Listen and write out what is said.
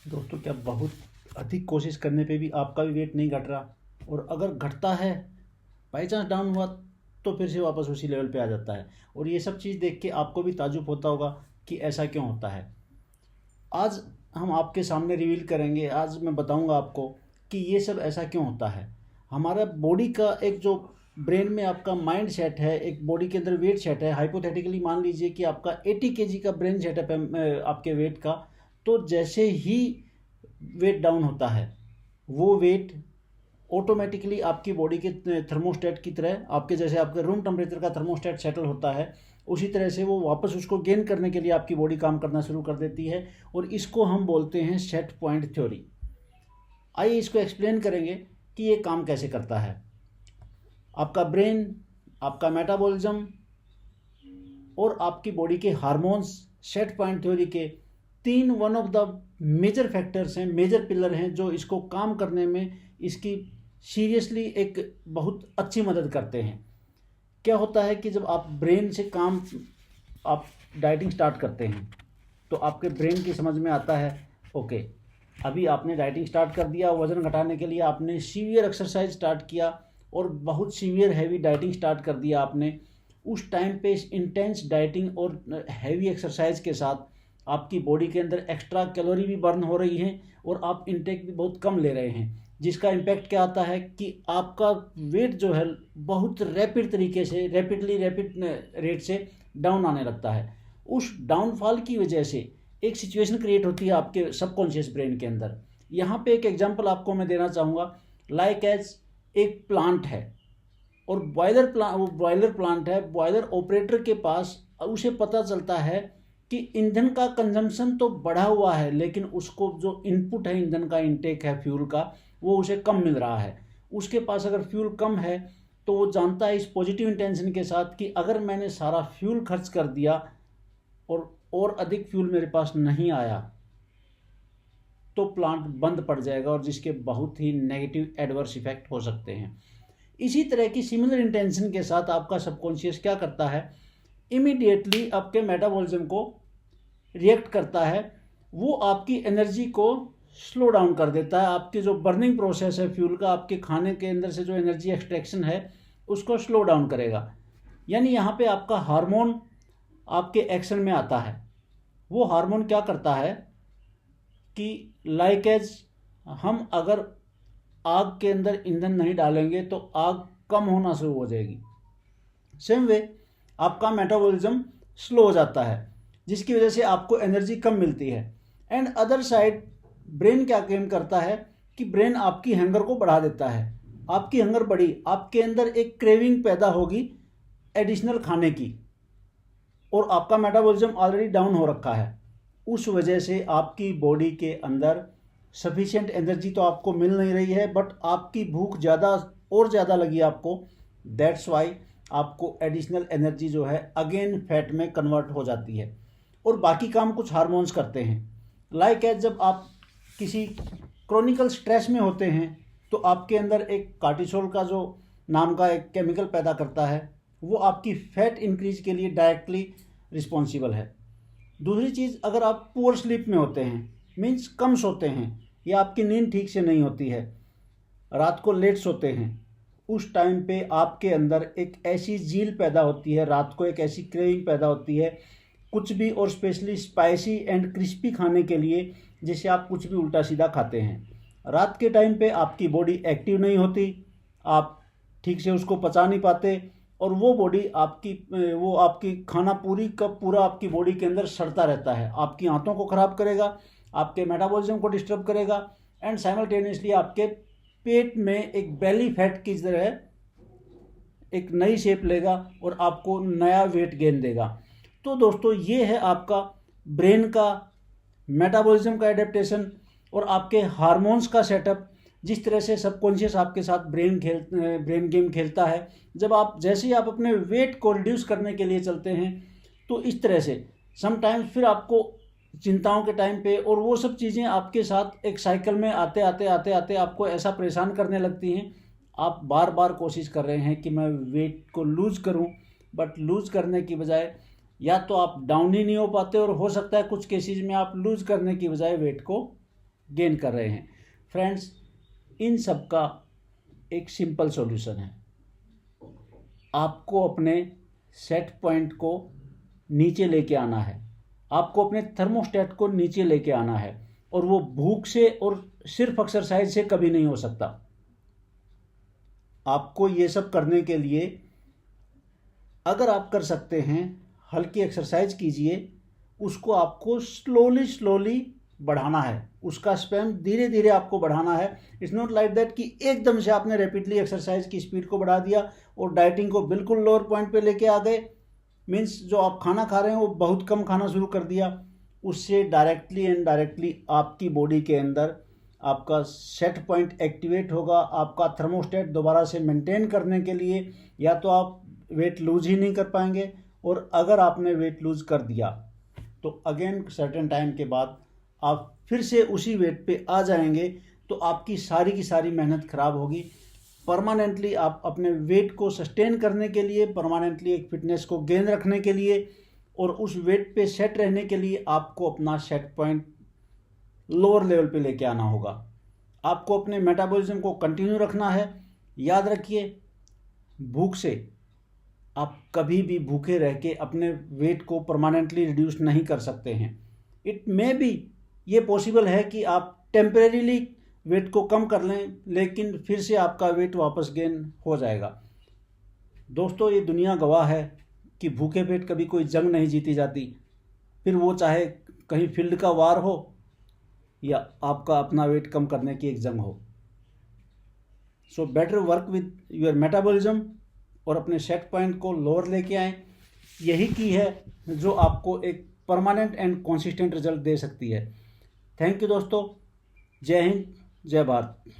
दोस्तों, क्या बहुत अधिक कोशिश करने पे भी आपका भी वेट नहीं घट रहा? और अगर घटता है, बाई चांस डाउन हुआ, तो फिर से वापस उसी लेवल पे आ जाता है। और ये सब चीज़ देख के आपको भी ताजुब होता होगा कि ऐसा क्यों होता है। आज हम आपके सामने रिवील करेंगे, आज मैं बताऊंगा आपको कि ये सब ऐसा क्यों होता है। हमारा बॉडी का एक जो ब्रेन में आपका माइंड सेट है, एक बॉडी के अंदर वेट सेट है। हाइपोथेटिकली मान लीजिए कि आपका 80 केजी का ब्रेन सेटअप है आपके वेट का। तो जैसे ही वेट डाउन होता है, वो वेट ऑटोमेटिकली आपकी बॉडी के थर्मोस्टेट की तरह, आपके जैसे आपके रूम टेम्परेचर का थर्मोस्टेट सेटल होता है, उसी तरह से वो वापस उसको गेन करने के लिए आपकी बॉडी काम करना शुरू कर देती है। और इसको हम बोलते हैं सेट पॉइंट थ्योरी। आइए इसको एक्सप्लेन करेंगे कि ये काम कैसे करता है। आपका ब्रेन, आपका मेटाबॉलिज्म और आपकी बॉडी के हार्मोन्स सेट पॉइंट थ्योरी के तीन one of the major factors हैं, मेजर पिलर हैं, जो इसको काम करने में इसकी सीरियसली एक बहुत अच्छी मदद करते हैं। क्या होता है कि जब आप ब्रेन से काम, आप डाइटिंग स्टार्ट करते हैं, तो आपके ब्रेन की समझ में आता है, ओके अभी आपने डाइटिंग स्टार्ट कर दिया, वज़न घटाने के लिए आपने सीवियर एक्सरसाइज स्टार्ट किया और बहुत सीवियर हैवी डाइटिंग स्टार्ट कर दिया आपने। उस टाइम पे इंटेंस डाइटिंग और हैवी एक्सरसाइज के साथ आपकी बॉडी के अंदर एक्स्ट्रा कैलोरी भी बर्न हो रही हैं और आप इंटेक भी बहुत कम ले रहे हैं, जिसका इम्पैक्ट क्या आता है कि आपका वेट जो है बहुत रैपिड तरीके से, रैपिड रेट से डाउन आने लगता है। उस डाउनफॉल की वजह से एक सिचुएशन क्रिएट होती है आपके सबकॉन्शियस ब्रेन के अंदर। यहाँ पे एक एग्जांपल आपको मैं देना चाहूँगा। लाइक एज एक प्लांट है और वो बॉयलर प्लांट है। बॉयलर ऑपरेटर के पास उसे पता चलता है कि ईंधन का कंजम्पशन तो बढ़ा हुआ है, लेकिन उसको जो इनपुट है, ईंधन का इनटेक है फ्यूल का, वो उसे कम मिल रहा है। उसके पास अगर फ्यूल कम है तो वो जानता है इस पॉजिटिव इंटेंशन के साथ कि अगर मैंने सारा फ्यूल खर्च कर दिया और अधिक फ्यूल मेरे पास नहीं आया तो प्लांट बंद पड़ जाएगा, और जिसके बहुत ही नेगेटिव एडवर्स इफेक्ट हो सकते हैं। इसी तरह की सिमिलर इंटेंशन के साथ आपका सबकॉन्शियस क्या करता है, इमीडिएटली आपके मेटाबॉलिज्म को रिएक्ट करता है। वो आपकी एनर्जी को स्लो डाउन कर देता है। आपकी जो बर्निंग प्रोसेस है फ्यूल का, आपके खाने के अंदर से जो एनर्जी एक्सट्रैक्शन है उसको स्लो डाउन करेगा। यानी यहाँ पे आपका हार्मोन आपके एक्शन में आता है। वो हार्मोन क्या करता है कि लाइक एज हम अगर आग के अंदर ईंधन नहीं डालेंगे तो आग कम होना शुरू हो जाएगी। सेम वे आपका मेटाबॉलिज्म स्लो हो जाता है, जिसकी वजह से आपको एनर्जी कम मिलती है। एंड अदर साइड ब्रेन क्या गेम करता है कि ब्रेन आपकी हंगर को बढ़ा देता है। आपकी हंगर बढ़ी, आपके अंदर एक क्रेविंग पैदा होगी एडिशनल खाने की, और आपका मेटाबॉलिज्म ऑलरेडी डाउन हो रखा है। उस वजह से आपकी बॉडी के अंदर सफिशिएंट एनर्जी तो आपको मिल नहीं रही है, बट आपकी भूख ज़्यादा और ज़्यादा लगी आपको। दैट्स वाई आपको एडिशनल एनर्जी जो है अगेन फैट में कन्वर्ट हो जाती है। और बाकी काम कुछ हार्मोन्स करते हैं। लाइक एज जब आप किसी क्रोनिकल स्ट्रेस में होते हैं तो आपके अंदर एक कार्टिसोल का जो नाम का एक केमिकल पैदा करता है, वो आपकी फैट इंक्रीज के लिए डायरेक्टली रिस्पॉन्सिबल है। दूसरी चीज़, अगर आप पुअर स्लीप में होते हैं, मीन्स कम सोते हैं या आपकी नींद ठीक से नहीं होती है, रात को लेट सोते हैं, उस टाइम पे आपके अंदर एक ऐसी झील पैदा होती है, रात को एक ऐसी क्रेविंग पैदा होती है कुछ भी, और स्पेशली स्पाइसी एंड क्रिस्पी खाने के लिए, जिससे आप कुछ भी उल्टा सीधा खाते हैं। रात के टाइम पे आपकी बॉडी एक्टिव नहीं होती, आप ठीक से उसको पचा नहीं पाते, और वो बॉडी आपकी खाना पूरी का पूरा आपकी बॉडी के अंदर सड़ता रहता है। आपकी आंतों को ख़राब करेगा, आपके मेटाबॉलिज्म को डिस्टर्ब करेगा, एंड साइमल्टेनियसली आपके पेट में एक बेली फैट की तरह एक नई शेप लेगा और आपको नया वेट गेन देगा। तो दोस्तों, ये है आपका ब्रेन का मेटाबॉलिज्म का एडेप्टेशन और आपके हार्मोन्स का सेटअप। जिस तरह से सबकॉन्शियस आपके साथ ब्रेन गेम खेलता है, जैसे ही आप अपने वेट को रिड्यूस करने के लिए चलते हैं, तो इस तरह से समटाइम्स फिर आपको चिंताओं के टाइम पे और वो सब चीज़ें आपके साथ एक साइकिल में आते आते आपको ऐसा परेशान करने लगती हैं। आप बार बार कोशिश कर रहे हैं कि मैं वेट को लूज़ करूं, बट लूज़ करने की बजाय या तो आप डाउन ही नहीं हो पाते, और हो सकता है कुछ केसेस में आप लूज़ करने की बजाय वेट को गेन कर रहे हैं। फ्रेंड्स, इन सब का एक सिंपल सॉल्यूशन है। आपको अपने सेट पॉइंट को नीचे लेके आना है, आपको अपने थर्मोस्टेट को नीचे लेके आना है, और वो भूख से और सिर्फ एक्सरसाइज से कभी नहीं हो सकता। आपको ये सब करने के लिए अगर आप कर सकते हैं, हल्की एक्सरसाइज कीजिए, उसको आपको स्लोली बढ़ाना है, उसका स्पैम धीरे धीरे आपको बढ़ाना है। इट्स नॉट लाइक दैट कि एकदम से आपने रैपिडली एक्सरसाइज की स्पीड को बढ़ा दिया और डाइटिंग को बिल्कुल लोअर पॉइंट पे लेके आ गए। मीन्स जो आप खाना खा रहे हैं वो बहुत कम खाना शुरू कर दिया। उससे डायरेक्टली एंड डायरेक्टली आपकी बॉडी के अंदर आपका सेट पॉइंट एक्टिवेट होगा। आपका थर्मोस्टेट दोबारा से मेंटेन करने के लिए या तो आप वेट लूज ही नहीं कर पाएंगे, और अगर आपने वेट लूज कर दिया तो अगेन सर्टेन टाइम के बाद आप फिर से उसी वेट पे आ जाएंगे, तो आपकी सारी की सारी मेहनत खराब होगी। परमानेंटली आप अपने वेट को सस्टेन करने के लिए, परमानेंटली एक फिटनेस को गेन रखने के लिए और उस वेट पे सेट रहने के लिए आपको अपना सेट पॉइंट लोअर लेवल पे लेके आना होगा। आपको अपने मेटाबॉलिज्म को कंटिन्यू रखना है। याद रखिए, भूख से आप कभी भी भूखे रह के अपने वेट को परमानेंटली रिड्यूस नहीं कर सकते हैं। इट मे बी ये पॉसिबल है कि आप टेम्परेरीली वेट को कम कर लें, लेकिन फिर से आपका वेट वापस गेन हो जाएगा। दोस्तों, ये दुनिया गवाह है कि भूखे पेट कभी कोई जंग नहीं जीती जाती, फिर वो चाहे कहीं फील्ड का वार हो या आपका अपना वेट कम करने की एक जंग हो। So better work with your metabolism और अपने सेट पॉइंट को लोअर लेके आएँ। यही की है जो आपको एक परमानेंट एंड कंसिस्टेंट रिजल्ट दे सकती है। थैंक यू दोस्तों। जय हिंद, जय भारत।